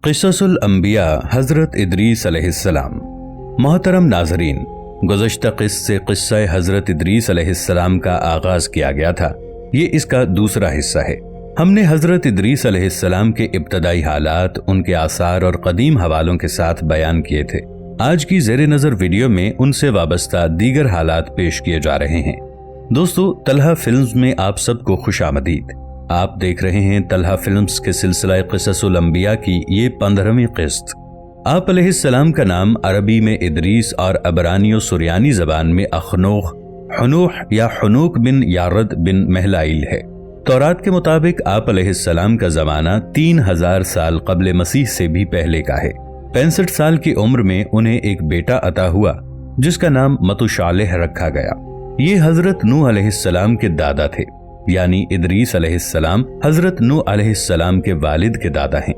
क़िससुल अंबिया हज़रत इदरीस अलैहिस्सलाम। मोहतरम नाज़रीन, गुज़श्ता क़िस्से क़िस्सा हज़रत इदरीस अलैहिस्सलाम का आगाज़ किया गया था। ये इसका दूसरा हिस्सा है। हमने हज़रत इदरीस अलैहिस्सलाम के इब्तदाई हालात, उनके आसार और कदीम हवालों के साथ बयान किए थे। आज की ज़ेरे नज़र वीडियो में उनसे वाबस्ता दीगर हालात पेश किए जा रहे हैं। दोस्तों, तलहा फिल्म्स में आप सबको खुशामदीद। आप देख रहे हैं तलहा फिल्म्स के सिलसिला क़िससुल अंबिया की ये 15वीं किस्त। आप अलैहिस्सलाम का नाम अरबी में इदरीस और अबरानी और सुरियानी ज़बान में अखनोख, हनूह या हनूक बिन यारद बिन महलाइल है। तौरात के मुताबिक आप अलैहिस्सलाम का ज़माना 3000 साल क़ब्ल मसीह से भी पहले का है। 65 साल की उम्र में उन्हें एक बेटा अता हुआ जिसका नाम मतुशालिह रखा गया। ये हज़रत नूह अलैहिस्सलाम के दादा थे, यानी इदरीस अलैहिस्सलाम हज़रत नूह अलैहिस्सलाम के वालिद के दादा हैं।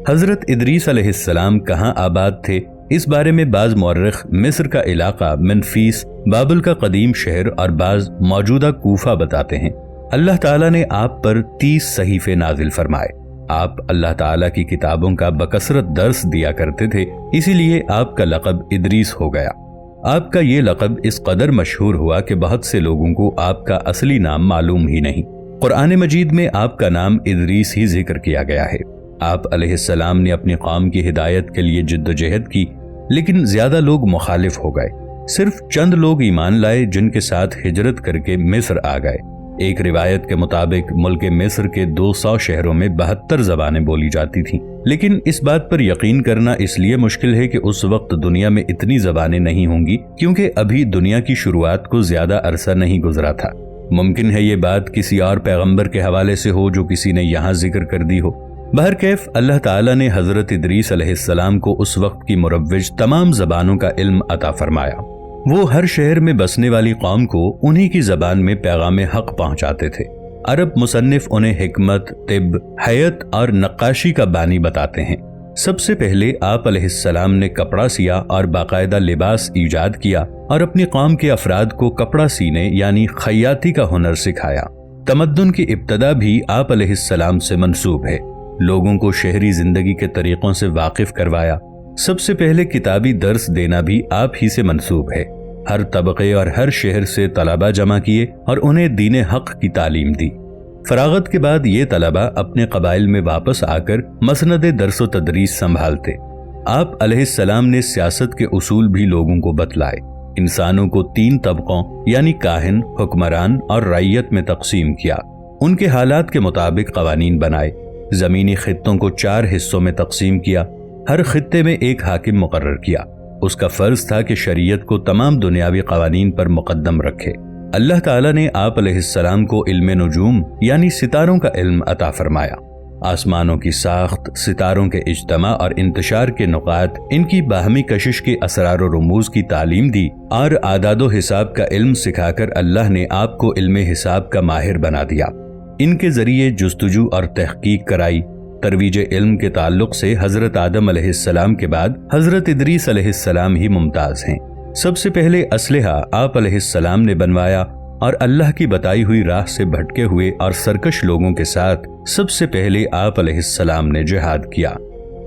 हज़रत इदरीस अलैहिस्सलाम कहाँ आबाद थे, इस बारे में बाज़ मुअर्रिख़ मिस्र का इलाका मेम्फिस, बाबुल का कदीम शहर और बाज़ मौजूदा कूफा बताते हैं। अल्लाह ताला ने आप पर 30 सहीफ़े नाजिल फरमाए। आप अल्लाह ताला की किताबों का बकसरत दर्स दिया करते थे, इसीलिए आपका लक़ब इदरीस हो गया। आपका ये लक़ब इस कदर मशहूर हुआ कि बहुत से लोगों को आपका असली नाम मालूम ही नहीं। कुरान मजीद में आपका नाम इदरीस ही जिक्र किया गया है। आप अलैहिस्सलाम ने अपनी कौम की हिदायत के लिए जिद्दोजहद की, लेकिन ज्यादा लोग मुखालिफ हो गए। सिर्फ चंद लोग ईमान लाए, जिनके साथ हिजरत करके मिस्र आ गए। एक रिवायत के मुताबिक मुल्क मिस्र के 200 शहरों में 72 ज़बानें बोली जाती थीं। लेकिन इस बात पर यकीन करना इसलिए मुश्किल है कि उस वक्त दुनिया में इतनी ज़बानें नहीं होंगी, क्योंकि अभी दुनिया की शुरुआत को ज्यादा अरसा नहीं गुजरा था। मुमकिन है ये बात किसी और पैगंबर के हवाले से हो जो किसी ने यहाँ जिक्र कर दी हो। बहरकैफ अल्लाह ताला ने हज़रत इदरीस अलैहिस्सलाम को उस वक्त की मुरव्विज तमाम ज़बानों का इल्म अता फरमाया। वो हर शहर में बसने वाली कौम को उन्हीं की ज़बान में पैगाम हक पहुंचाते थे। अरब मुसन्निफ उन्हें हिकमत, तिब, हयत और नक्काशी का बानी बताते हैं। सबसे पहले आप अलैहिस्सलाम ने कपड़ा सिया और बाकायदा लिबास ईजाद किया और अपनी कौम के अफराद को कपड़ा सीने यानी खयाती का हुनर सिखाया। तमद्दुन की इब्तदा भी आप अलैहिस्सलाम से मंसूब है। लोगों को शहरी जिंदगी के तरीकों से वाकिफ करवाया। सबसे पहले किताबी दर्स देना भी आप ही से मंसूब है। हर तबके और हर शहर से तलबा जमा किए और उन्हें दीन हक की तालीम दी। फरागत के बाद ये तलबा अपने कबाइल में वापस आकर मसनद दर्स व तदरीस संभालते। आप अलैहिस्सलाम ने सियासत के उसूल भी लोगों को बतलाए। इंसानों को 3 तबकों यानी काहिन, हुक्मरान और रैयत में तकसीम किया। उनके हालात के मुताबिक कवानीन बनाए। जमीनी खित्तों को 4 हिस्सों में तकसीम किया। हर खित्ते में एक हाकिम मुकर्रर किया। उसका फर्ज था कि शरीयत को तमाम दुनियावी कवानीन पर मुकद्दम रखे। अल्लाह ताला ने आप अलैहिस्सलाम को इल्म नुजूम यानी सितारों का इल्म अता फरमाया। आसमानों की साख्त, सितारों के इज्तमा और इंतशार के नुकात, इनकी बाहमी कशिश के असरार और रुमूज की तालीम दी और आदादो हिसाब का इल्म सिखाकर अल्लाह ने आपको इल्म हिसाब का माहिर बना दिया। इनके जरिए जुस्तजू और तहकीक कराई। तरवीज इल्म के ताल्लुक से हजरत आदम अलैहिस्सलाम के बाद हजरत इदरीस अलैहिस्सलाम ही मुमताज हैं। सबसे पहले असलहा आप अलैहिस्सलाम ने बनवाया और अल्लाह की बताई हुई राह से भटके हुए और सरकश लोगों के साथ सबसे पहले आप अलैहिस्सलाम ने जिहाद किया।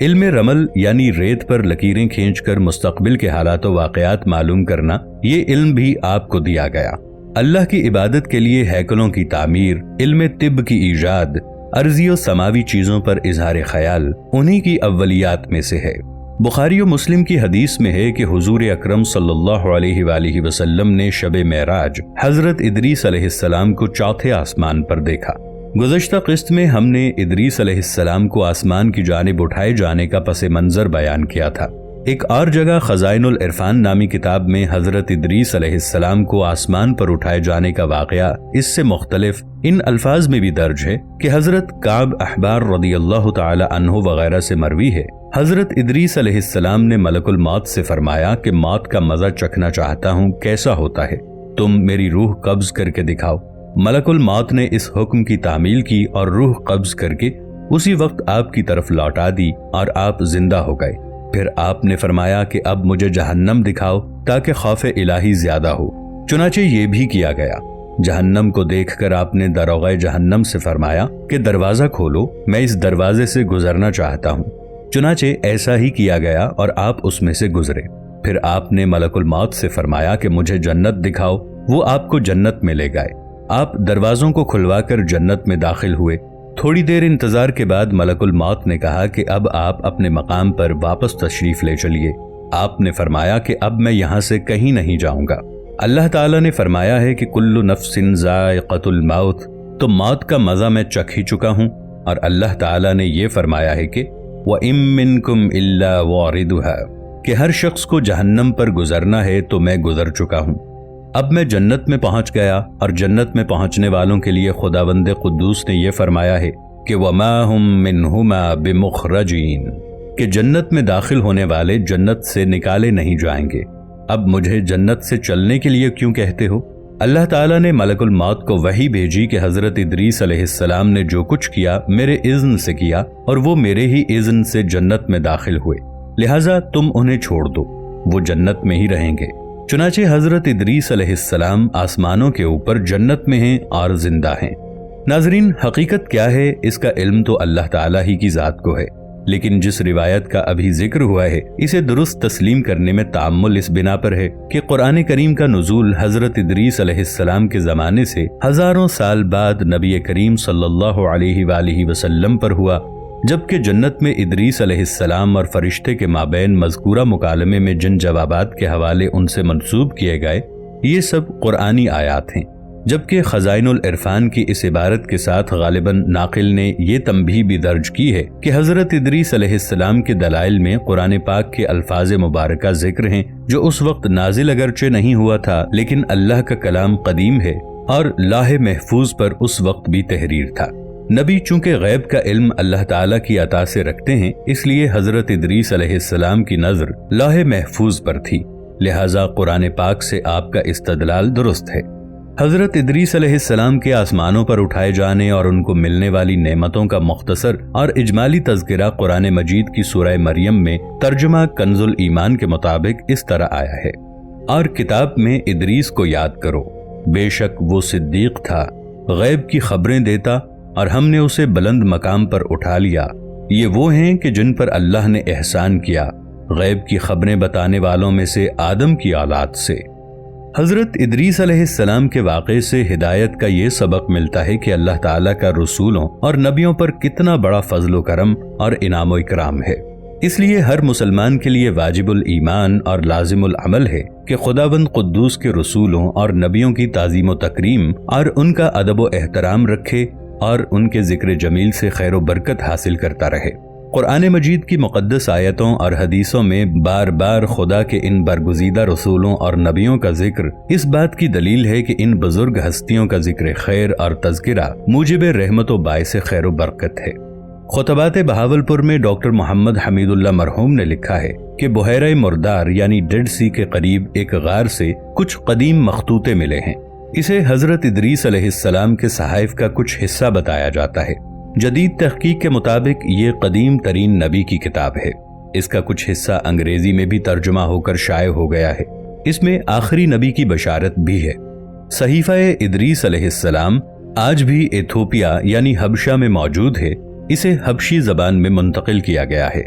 इल्म रमल यानी रेत पर लकीरें खींचकर मुस्तकबिल के हालात व वाक़यात मालूम करना, ये इल्म भी आपको दिया गया। अल्लाह की इबादत के लिए हैकलों की तामीर, इल्म तिब की ईजाद, अर्जी और समावी चीजों पर इजहार ख्याल उन्हीं की अव्वलियात में से है। बुखारी और मुस्लिम की हदीस में है कि हुजूर अकरम सल्लल्लाहु अलैहि वसल्लम ने शबे मेराज हजरत इदरीस अलैहिस्सलाम को चौथे आसमान पर देखा। गुज़श्ता किस्त में हमने इदरीस अलैहिस्सलाम को आसमान की जानिब उठाए जाने का पस मंजर बयान किया था। एक और जगह खज़ाइनुल इरफान नामी किताब में हजरत इदरीस अलैहिस्सलाम को आसमान पर उठाए जाने का वाक़या इससे मुख्तलिफ इन अल्फाज में भी दर्ज है कि हजरत काब अहबार रदियल्लाहु ताला अन्हु वगैरह से मरवी है, हजरत इदरीस अलैहिस्सलाम ने मलकुल मौत से फरमाया कि मौत का मजा चखना चाहता हूँ, कैसा होता है, तुम मेरी रूह कब्ज करके दिखाओ। मलकुल मौत ने इस हुक्म की तामील की और रूह कब्ज करके उसी वक्त आपकी तरफ लौटा दी और आप जिंदा हो गए। फिर आपने फरमाया कि अब मुझे जहन्नम दिखाओ ताकि खौफ इलाही ज्यादा हो। चुनाचे ये भी किया गया। जहन्नम को देखकर आपने दरोगा जहन्नम से फरमाया कि दरवाजा खोलो, मैं इस दरवाजे से गुजरना चाहता हूँ। चुनाचे ऐसा ही किया गया और आप उसमें से गुजरे। फिर आपने मलकुल मौत से फरमाया कि मुझे जन्नत दिखाओ। वो आपको जन्नत में ले गए। आप दरवाजों को खुलवाकर जन्नत में दाखिल हुए। थोड़ी देर इंतजार के बाद मलकुल मौत ने कहा कि अब आप अपने मकाम पर वापस तशरीफ ले चलिए। आपने फरमाया कि अब मैं यहाँ से कहीं नहीं जाऊंगा। अल्लाह ताला ने फरमाया है कि कुल्लु नफ्सिन ज़ाइक़तुल मौत, तो मौत का मजा मैं चख ही चुका हूँ। और अल्लाह ताला ने ये फरमाया है कि व इम मिनकुम इल्ला वारिदुहा, कि हर शख्स को जहन्नम पर गुजरना है तो मैं गुजर चुका हूँ। अब मैं जन्नत में पहुंच गया और जन्नत में पहुंचने वालों के लिए खुदावंद कुद्दूस ने यह फरमाया है कि वमा हुम मिनहुमा बिमुखरजीन, कि जन्नत में दाखिल होने वाले जन्नत से निकाले नहीं जाएंगे। अब मुझे जन्नत से चलने के लिए क्यों कहते हो? अल्लाह ताला ने मलकुल मौत को वही भेजी कि हजरत इदरीस अलैहिस्सलाम ने जो कुछ किया मेरे इज़्न से किया और वो मेरे ही इज़्न से जन्नत में दाखिल हुए, लिहाजा तुम उन्हें छोड़ दो, वो जन्नत में ही रहेंगे। चुनाचे हजरत इदरीस अलैहिस्सलाम आसमानों के ऊपर जन्नत में हैं और जिंदा हैं। नाजरीन, हकीकत क्या है इसका इल्म तो अल्लाह ताला ही की जात को है, लेकिन जिस रिवायत का अभी जिक्र हुआ है इसे दुरुस्त तस्लीम करने में ताअम्मुल इस बिना पर है कि कुरान करीम का नुज़ूल हजरत इदरीस अलैहिस्सलाम के ज़माने से हजारों साल बाद नबी करीम सल्लल्लाहु अलैहि वसल्लम पर हुआ, जबकि जन्नत में इदरीस अलैहिस्सलाम और फरिश्ते के माबैन मज़कूरा मुकालमे में जिन जवाबात के हवाले उनसे मंसूब किए गए ये सब कुरानी आयात हैं। जबकि खजाइनुल इरफान की इस इबारत के साथ गालिबन नाकिल ने ये तंबीह भी दर्ज की है कि हजरत इदरीस अलैहिस्सलाम के दलाइल में कुरान पाक के अल्फाज मुबारका जिक्र हैं, जो उस वक्त नाजिल अगरचे नहीं हुआ था लेकिन अल्लाह का कलाम कदीम है और लाहे महफूज पर उस वक्त भी तहरीर था। नबी चूंकि गैब का इल्म अल्लाह ताला की अता से रखते हैं, इसलिए हजरत इदरीस अलैहिस्सलाम की नजर लाहे महफूज पर थी, लिहाजा कुरान पाक से आपका इस्तदलाल दुरुस्त है। हजरत इदरीस अलैहिस्सलाम के आसमानों पर उठाए जाने और उनको मिलने वाली नेमतों का मुख्तसर और इजमाली तज़किरा कुरान मजीद की सूरह मरियम में तर्जुमा कंजुल ईमान के मुताबिक इस तरह आया है, और किताब में इदरीस को याद करो, बेशक वो सिद्दीक था, गैब की खबरें देता और हमने उसे बुलंद मकाम पर उठा लिया। ये वो हैं कि जिन पर अल्लाह ने एहसान किया, गैब की खबरें बताने वालों में से आदम की औलाद से। हजरत इदरीस अलैहिस्सलाम के वाक़े से हिदायत का ये सबक मिलता है कि अल्लाह ताला का रसूलों और नबियों पर कितना बड़ा फजल करम और इनाम व इकराम है। इसलिए हर मुसलमान के लिए वाजिबुल ईमान और लाजिमुल अमल है कि खुदावंद कुद्दूस के रसूलों और नबियों की ताज़ीम व तकरीम और उनका अदब व एहतराम रखे और उनके जिक्र जमील से खैर व बरकत हासिल करता रहे। कुरान मजीद की मुक़द्दस आयतों और हदीसों में बार बार खुदा के इन बरगुज़ीदा रसूलों और नबियों का जिक्र इस बात की दलील है कि इन बुजुर्ग हस्तियों का जिक्र खैर और तज़किरा मूजिब रहमत व बाइस खैर व बरकत है। खुतबात बहावलपुर में डॉक्टर मोहम्मद हमीदुल्लाह मरहूम ने लिखा है कि बुहैरा मुर्दार यानी डेड सी के करीब एक गार से कुछ कदीम मखतूते मिले हैं। इसे हजरत इदरीस अलैहिस्सलाम के सहाइफ का कुछ हिस्सा बताया जाता है। जदीद तहकीक के मुताबिक ये कदीम तरीन नबी की किताब है। इसका कुछ हिस्सा अंग्रेजी में भी तर्जुमा होकर शाये हो गया है। इसमें आखिरी नबी की बशारत भी है। सहीफा इदरीस अलैहिस्सलाम आज भी एथोपिया यानी हबशा में मौजूद है। इसे हबशी जबान में मुंतकिल किया गया है।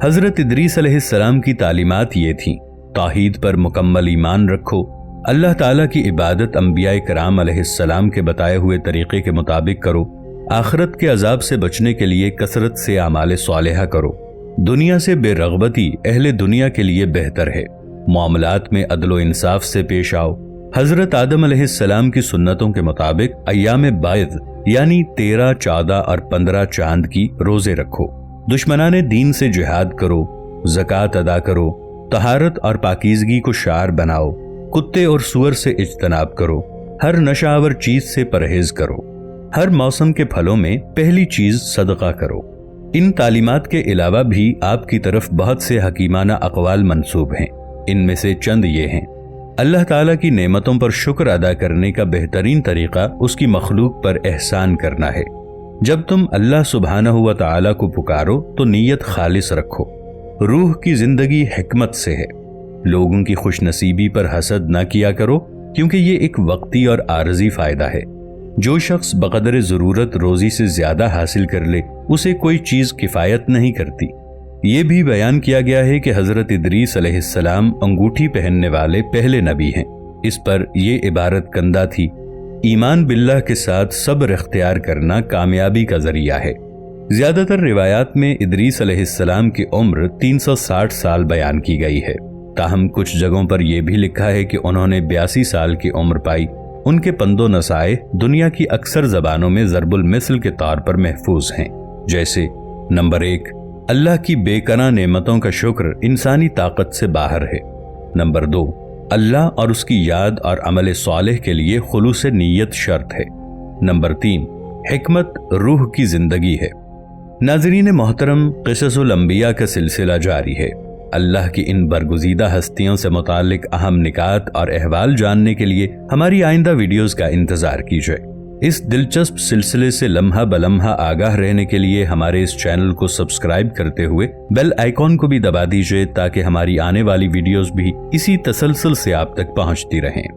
हजरत इदरीस अलैहिस्सलाम की तालीमात ये थी, तौहीद पर मुकम्मल ईमान रखो, अल्लाह ताला की इबादत अंबिया कराम अलैहिस्सलाम के बताए हुए तरीके के मुताबिक करो, आखिरत के अजाब से बचने के लिए कसरत से आमाल सालेहा करो, दुनिया से बेरगबती अहले दुनिया के लिए बेहतर है, मामलात में अदलो इंसाफ से पेश आओ, हजरत आदम अलैहिस्सलाम की सुन्नतों के मुताबिक अय्याम बाइद यानी 13, 14 और 15 चांद की रोजे रखो, दुश्मनाने दीन से जिहाद करो, ज़कात अदा करो, तहारत और पाकीज़गी को शार बनाओ, कुत्ते और सुअर से इज्तनाब करो, हर नशावर चीज से परहेज करो, हर मौसम के फलों में पहली चीज सदका करो। इन तालीमात के अलावा भी आपकी तरफ बहुत से हकीमाना अक़वाल मंसूब हैं। इनमें से चंद ये हैं। अल्लाह ताला की नेमतों पर शुक्र अदा करने का बेहतरीन तरीका उसकी मखलूक पर एहसान करना है। जब तुम अल्लाह सुब्हानहू व तआला को पुकारो तो नीयत खालिस रखो। रूह की जिंदगी हिकमत से है। लोगों की खुशनसीबी पर हसद न किया करो, क्योंकि ये एक वक्ती और आरजी फायदा है। जो शख्स बक़दर ज़रूरत रोज़ी से ज़्यादा हासिल कर ले, उसे कोई चीज़ किफ़ायत नहीं करती। ये भी बयान किया गया है कि हजरत इदरीस अलैहिस्सलाम अंगूठी पहनने वाले पहले नबी हैं। इस पर यह इबारत कंदा थी, ईमान बिल्लाह के साथ सब्र इख्तियार करना कामयाबी का जरिया है। ज्यादातर रिवायात में इदरीस अलैहिस्सलाम की उम्र 360 साल बयान की गई है। ताहम कुछ जगहों पर यह भी लिखा है कि उन्होंने 82 साल की उम्र पाई। उनके पंदो नसाए दुनिया की अक्सर जबानों में ज़रबुल मिसल के तौर पर महफूज हैं, जैसे नंबर 1, अल्लाह की बेकना नेमतों का शुक्र इंसानी ताकत से बाहर है। नंबर 2, अल्लाह और उसकी याद और अमल सालेह के लिए खुलूस नीयत शर्त है। नंबर 3, हिकमत रूह की जिंदगी है। नाज़रीन मोहतरम, क़िससुल अंबिया का सिलसिला जारी है। अल्लाह की इन बरगुज़ीदा हस्तियों से मुतालिक अहम निकात और अहवाल जानने के लिए हमारी आइंदा वीडियोस का इंतज़ार कीजिए। इस दिलचस्प सिलसिले से लम्हा बलम्हा आगाह रहने के लिए हमारे इस चैनल को सब्सक्राइब करते हुए बेल आइकॉन को भी दबा दीजिए, ताकि हमारी आने वाली वीडियोस भी इसी तसलसल से आप तक पहुंचती रहें।